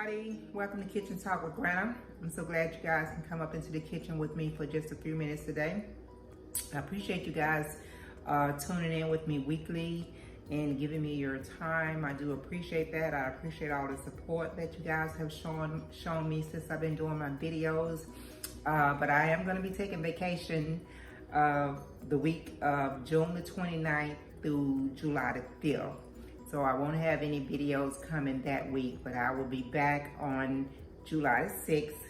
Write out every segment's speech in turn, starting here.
everybody. Welcome to Kitchen Talk with Granna. I'm so glad you guys can come up into the kitchen with me for just a few minutes today. I appreciate you guys tuning in with me weekly and giving me your time. I do appreciate that. I appreciate all the support that you guys have shown me since I've been doing my videos. But I am going to be taking vacation the week of June the 29th through July the 5th. So I won't have any videos coming that week, but I will be back on July 6th,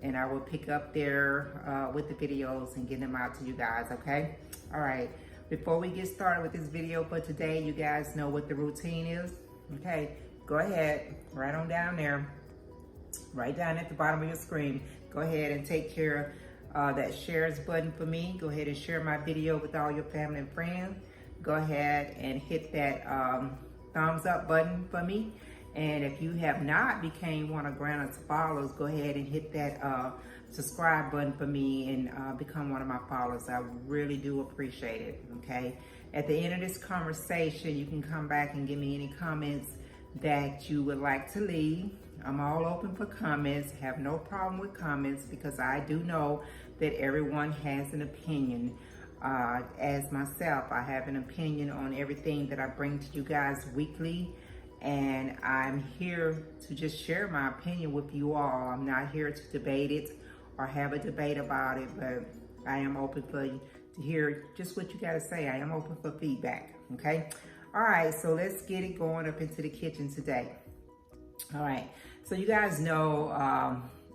and I will pick up there with the videos and get them out to you guys, okay? All right, before we get started with this video for today, you guys know what the routine is, okay? Go ahead, right on down there, right down at the bottom of your screen. Go ahead and take care of that shares button for me. Go ahead and share my video with all your family and friends. Go ahead and hit that thumbs up button for me. And if you have not became one of Granna's followers, go ahead and hit that subscribe button for me and become one of my followers. I really do appreciate it, okay? At the end of this conversation, you can come back and give me any comments that you would like to leave. I'm all open for comments, have no problem with comments, because I do know that everyone has an opinion. As myself, I have an opinion on everything that I bring to you guys weekly, and I'm here to just share my opinion with you all. I'm not here to debate it or have a debate about it, but I am open for you to hear just what you got to say. I am open for feedback, okay? All right, so let's get it going up into the kitchen today. All right, so you guys know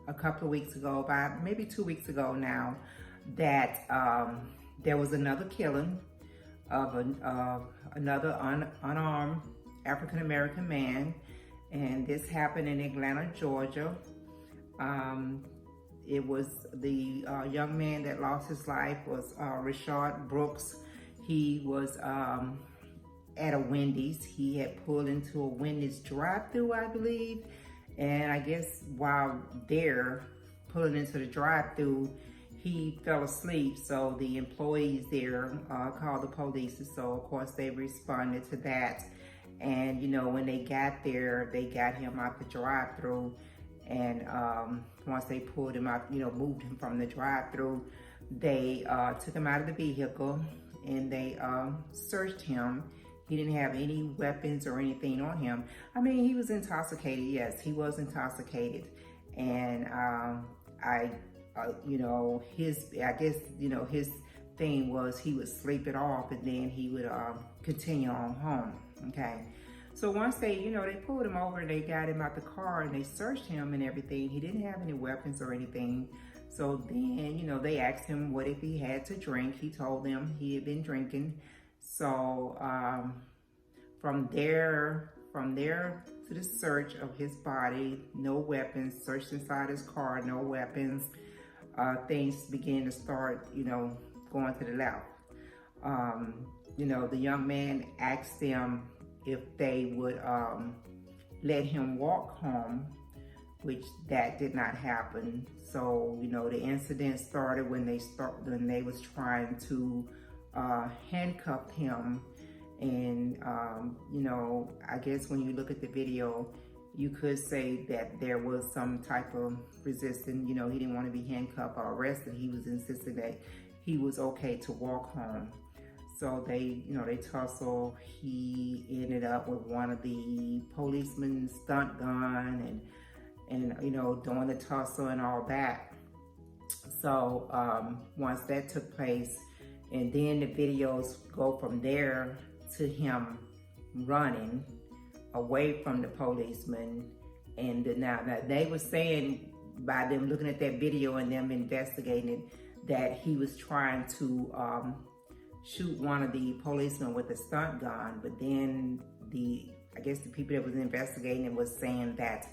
a couple of weeks ago, about maybe 2 weeks ago now, that there was another killing of another unarmed African-American man, and this happened in Atlanta, Georgia. It was the young man that lost his life was Rayshard Brooks. He was at a Wendy's. He had pulled into a Wendy's drive-thru, I believe, and I guess while there pulling into the drive-thru, he fell asleep, so the employees there called the police. So of course they responded to that, and you know, when they got there, they got him out the drive-thru, and once they pulled him out, you know, moved him from the drive-thru, they took him out of the vehicle and they searched him. He didn't have any weapons or anything on him. I mean, he was intoxicated. Yes, he was intoxicated, and you know, I guess, you know, his thing was he would sleep it off and then he would continue on home, okay? So once they, you know, they pulled him over and they got him out the car and they searched him and everything, he didn't have any weapons or anything. So then, you know, they asked him what if he had to drink. He told them he had been drinking. So from there to the search of his body, no weapons, searched inside his car, no weapons. Things began to start, you know, going to the left. You know, the young man asked them if they would let him walk home, which that did not happen. So, you know, the incident started when they was trying to handcuff him. And, you know, I guess when you look at the video, you could say that there was some type of resistance. You know, he didn't want to be handcuffed or arrested. He was insisting that he was okay to walk home. So they, you know, they tussle. He ended up with one of the policemen's stunt gun and you know, doing the tussle and all that. So once that took place, and then the videos go from there to him running away from the policeman. And now they were saying, by them looking at that video and them investigating it, that he was trying to shoot one of the policemen with a stunt gun. But then I guess the people that was investigating it was saying that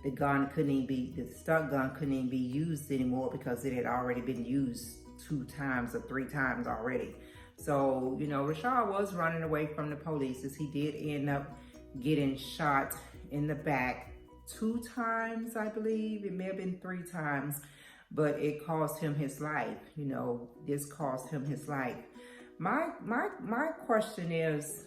the stunt gun couldn't even be used anymore because it had already been used 2 times or 3 times already. So, you know, Rayshard was running away from the police. He did end up getting shot in the back 2 times, I believe. It may have been 3 times, but it cost him his life. You know, this cost him his life. My question is,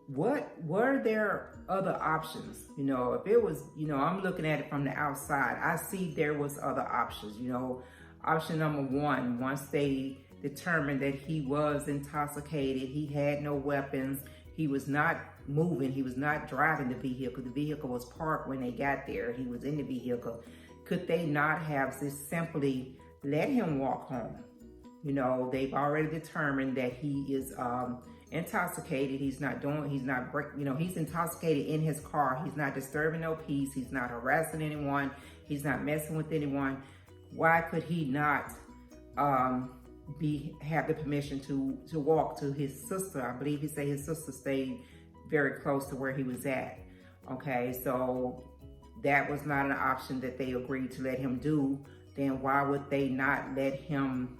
what were there other options? You know, if it was, you know, I'm looking at it from the outside, I see there was other options. You know, option number one, once they determined that he was intoxicated, he had no weapons, he was not moving, he was not driving the vehicle was parked when they got there, he was in the vehicle. Could they not have just simply let him walk home? You know, they've already determined that he is intoxicated. He's intoxicated in his car. He's not disturbing no peace. He's not harassing anyone. He's not messing with anyone. Why could he not have the permission to walk to his sister? I believe he said his sister stayed very close to where he was at. Okay, so that was not an option that they agreed to let him do. Then why would they not let him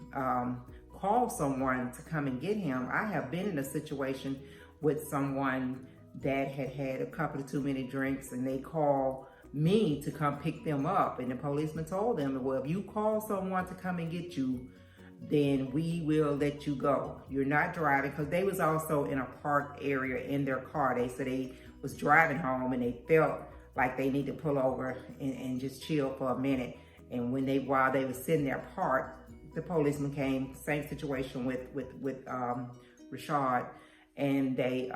call someone to come and get him? I have been in a situation with someone that had had a couple of too many drinks, and they called me to come pick them up, and the policeman told them, well, if you call someone to come and get you, then we will let you go. You're not driving, because they was also in a parked area in their car. They said they was driving home and they felt like they need to pull over and just chill for a minute. And while they were sitting there parked, the policeman came, same situation with Rayshard, and they,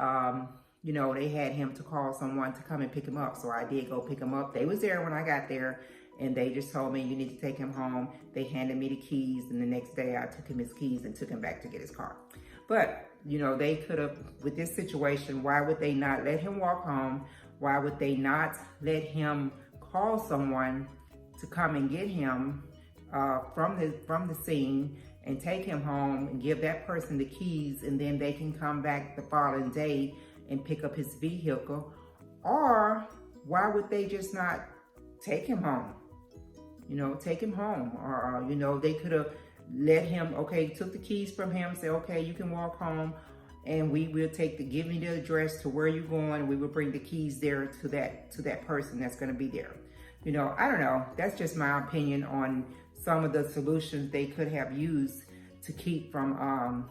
you know, they had him to call someone to come and pick him up. So I did go pick him up. They was there when I got there, and they just told me, you need to take him home. They handed me the keys, and the next day I took him his keys and took him back to get his car. But, you know, they could have, with this situation, why would they not let him walk home? Why would they not let him call someone to come and get him from the scene and take him home and give that person the keys, and then they can come back the following day and pick up his vehicle? Or why would they just not take him home? You know, take him home. Or, you know, they could have let him, okay, took the keys from him, say, okay, you can walk home, and we will give me the address to where you're going, and we will bring the keys there to that person that's going to be there. You know, I don't know. That's just my opinion on some of the solutions they could have used to keep from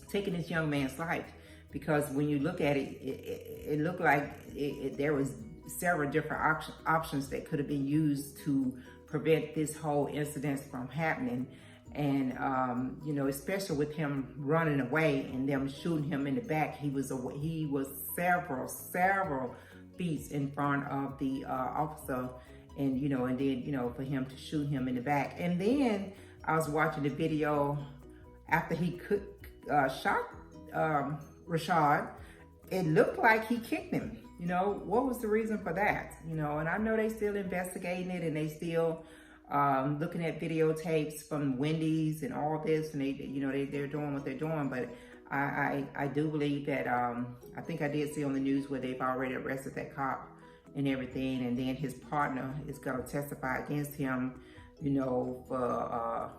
taking this young man's life. Because when you look at it, it looked like there was several different options that could have been used to prevent this whole incident from happening. And, you know, especially with him running away and them shooting him in the back, he was several feet in front of the officer, and, you know, and then, you know, for him to shoot him in the back. And then I was watching the video after he shot Rayshard. It looked like he kicked him. You know, what was the reason for that? You know, and I know they still investigating it, and they still looking at videotapes from Wendy's and all this, and they're doing what they're doing. But I do believe that I think I did see on the news where they've already arrested that cop and everything, and then his partner is going to testify against him, you know, for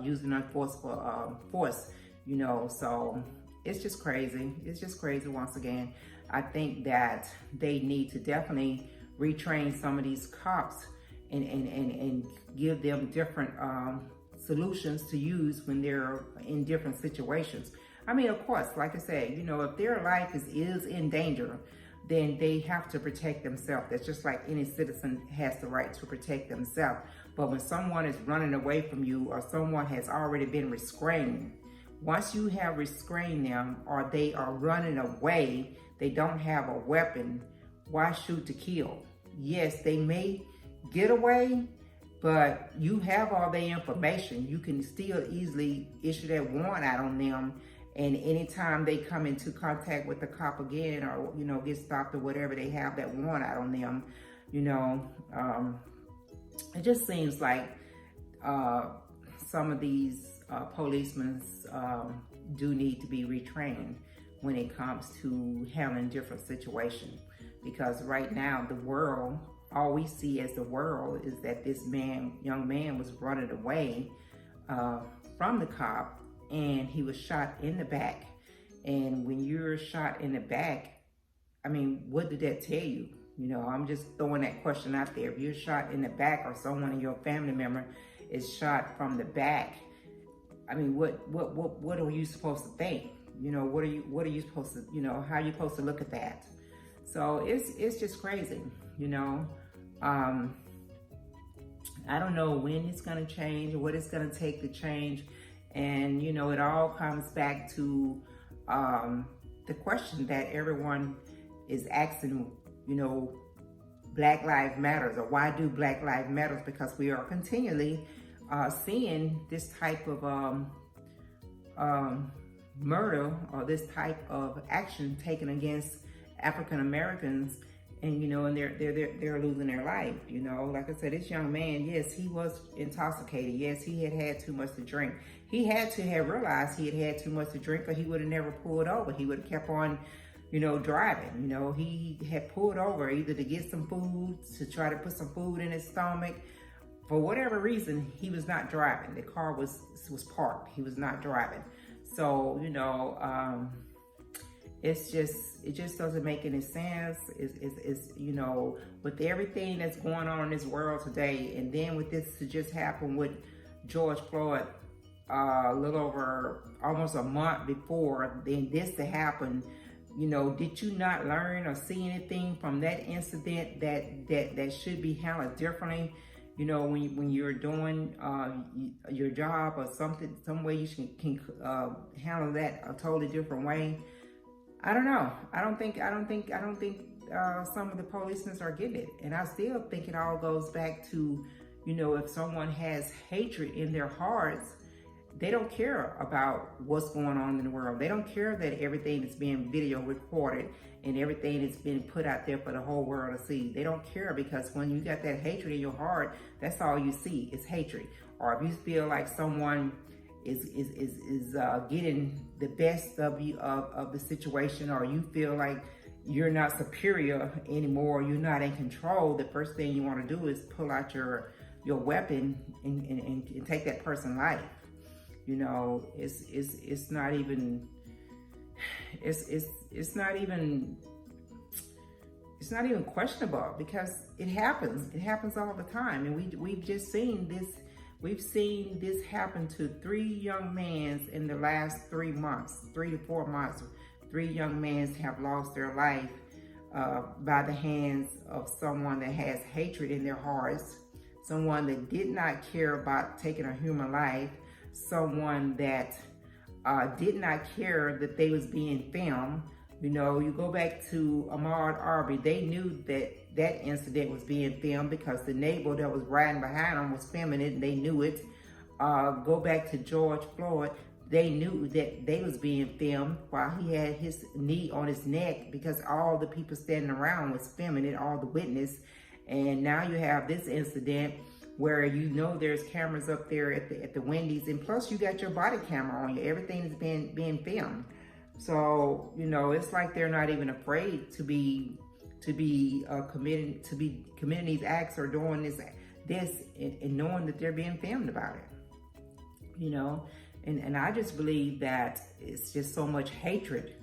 using unenforceable force, you know. So it's just crazy. It's just crazy once again. I think that they need to definitely retrain some of these cops and give them different solutions to use when they're in different situations. I mean, of course, like I said, you know, if their life is in danger, then they have to protect themselves. That's just like any citizen has the right to protect themselves. But when someone is running away from you, or someone has already been restrained, once you have restrained them, or they are running away, they don't have a weapon, why shoot to kill? Yes, they may get away, but you have all their information. You can still easily issue that warrant out on them, and anytime they come into contact with the cop again, or, you know, get stopped or whatever, they have that warrant out on them. You know, it just seems like some of these policemen do need to be retrained when it comes to handling different situations. Because right now, the world, all we see as the world is that this young man was running away from the cop, and he was shot in the back. And when you're shot in the back, I mean, what did that tell you? You know, I'm just throwing that question out there. If you're shot in the back, or someone in your family member is shot from the back, I mean, what are you supposed to think? You know, what are you supposed to, you know, how are you supposed to look at that? So it's just crazy, you know. I don't know when it's going to change or what it's going to take to change. And, you know, it all comes back to the question that everyone is asking, you know, Black Lives Matters, or why do Black Lives Matters? Because we are continually seeing this type of murder or this type of action taken against African Americans, and you know, and they're losing their life. You know, like I said, this young man, yes, he was intoxicated. Yes, he had too much to drink. He had to have realized he had too much to drink, or he would have never pulled over. He would have kept on, you know, driving. You know, he had pulled over either to get some food, to try to put some food in his stomach. For whatever reason, he was not driving. The car was parked. He was not driving. So, you know, it just doesn't make any sense. It's you know, with everything that's going on in this world today, and then with this to just happen with George Floyd, a little over almost a month before, then this to happen. You know, did you not learn or see anything from that incident that should be handled differently? You know, when you're doing your job or something, some way you can handle that a totally different way. I don't know. I don't think some of the policemen are getting it, and I still think it all goes back to, you know, if someone has hatred in their hearts, they don't care about what's going on in the world. They don't care that everything is being video recorded and everything is being put out there for the whole world to see. They don't care, because when you got that hatred in your heart, that's all you see is hatred. Or if you feel like someone is getting the best of you of the situation, or you feel like you're not superior anymore, you're not in control, the first thing you want to do is pull out your weapon and take that person's life. You know, it's not even questionable, because it happens. It happens all the time, and we've just seen this. We've seen this happen to 3 young men in the last 3 months, 3 to 4 months. 3 young men have lost their life by the hands of someone that has hatred in their hearts, someone that did not care about taking a human life, someone that did not care that they was being filmed. You know, you go back to Ahmaud Arbery, they knew that incident was being filmed because the neighbor that was riding behind them was filming it, and they knew it. Go back to George Floyd, they knew that they was being filmed while he had his knee on his neck, because all the people standing around was filming it, all the witness. And now you have this incident where you know there's cameras up there at the Wendy's, and plus you got your body camera on you. Everything is being filmed. So, you know, it's like they're not even afraid to be committing these acts or doing this and knowing that they're being filmed about it. You know, and I just believe that it's just so much hatred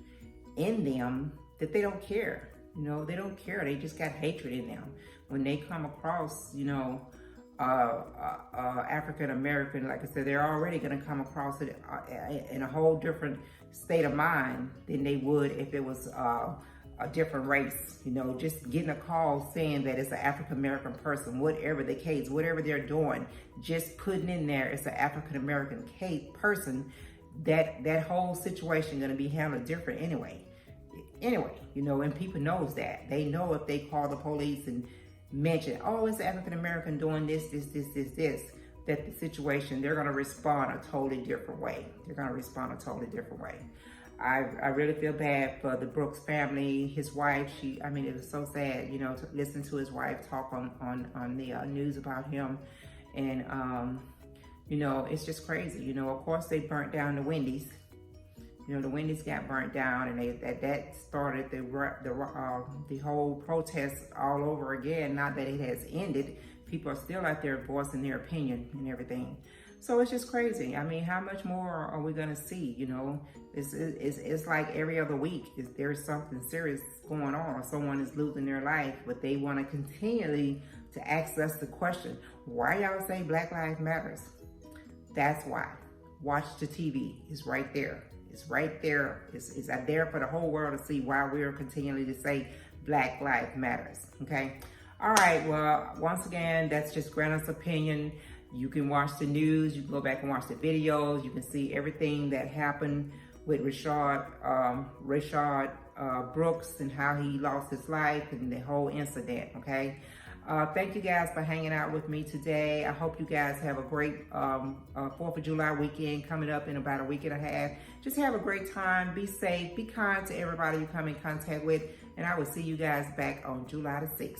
in them that they don't care. You know, they don't care. They just got hatred in them. When they come across, you know, African American, like I said, they're already going to come across it in a whole different state of mind than they would if it was a different race. You know, just getting a call saying that it's an African American person, whatever the case, whatever they're doing, just putting in there it's an African American person, that whole situation going to be handled different anyway, you know, and people knows that. They know if they call the police and mention, oh, it's African American doing this, that the situation, they're going to respond a totally different way. I really feel bad for the Brooks family, his wife. I mean, it was so sad, you know, to listen to his wife talk on the news about him. And, you know, it's just crazy. You know, of course, they burnt down the Wendy's. You know, the Wendy's got burnt down, and that started the whole protest all over again. Not that it has ended. People are still out there voicing their opinion and everything. So it's just crazy. I mean, how much more are we going to see? You know, it's like every other week, there's something serious going on, or someone is losing their life, but they want to continually to ask us the question, why y'all say Black Lives Matters? That's why. Watch the TV. It's right there. It's right there. It's out there for the whole world to see why we're continually to say Black Lives Matters, okay? All right, well, once again, that's just Granna's opinion. You can watch the news, you can go back and watch the videos, you can see everything that happened with Rayshard Brooks and how he lost his life and the whole incident, okay? Thank you guys for hanging out with me today. I hope you guys have a great 4th of July weekend coming up in about a week and a half. Just have a great time, be safe, be kind to everybody you come in contact with, and I will see you guys back on July the 6th.